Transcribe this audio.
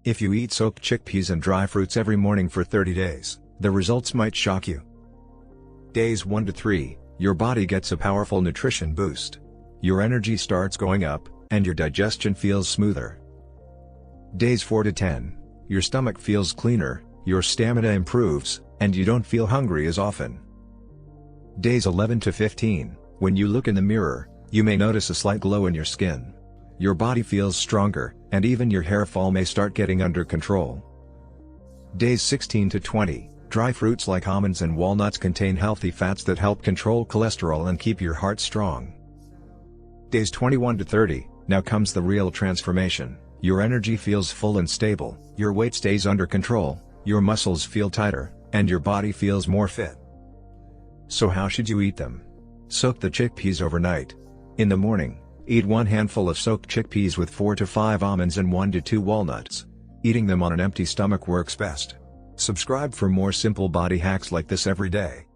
If you eat soaked chickpeas and dry fruits every morning for 30 days, the results might shock you. Days 1 to 3, your body gets a powerful nutrition boost. Your energy starts going up, and your digestion feels smoother. Days 4 to 10, your stomach feels cleaner, your stamina improves, and you don't feel hungry as often. Days 11 to 15, when you look in the mirror, you may notice a slight glow in your skin. Your body feels stronger, and even your hair fall may start getting under control. Days 16 to 20, dry fruits like almonds and walnuts contain healthy fats that help control cholesterol and keep your heart strong. Days 21 to 30, now comes the real transformation. Your energy feels full and stable, your weight stays under control, your muscles feel tighter, and your body feels more fit. So how should you eat them? Soak the chickpeas overnight. In the morning, eat 1 handful of soaked chickpeas with 4 to 5 almonds and 1 to 2 walnuts. Eating them on an empty stomach works best. Subscribe for more simple body hacks like this every day.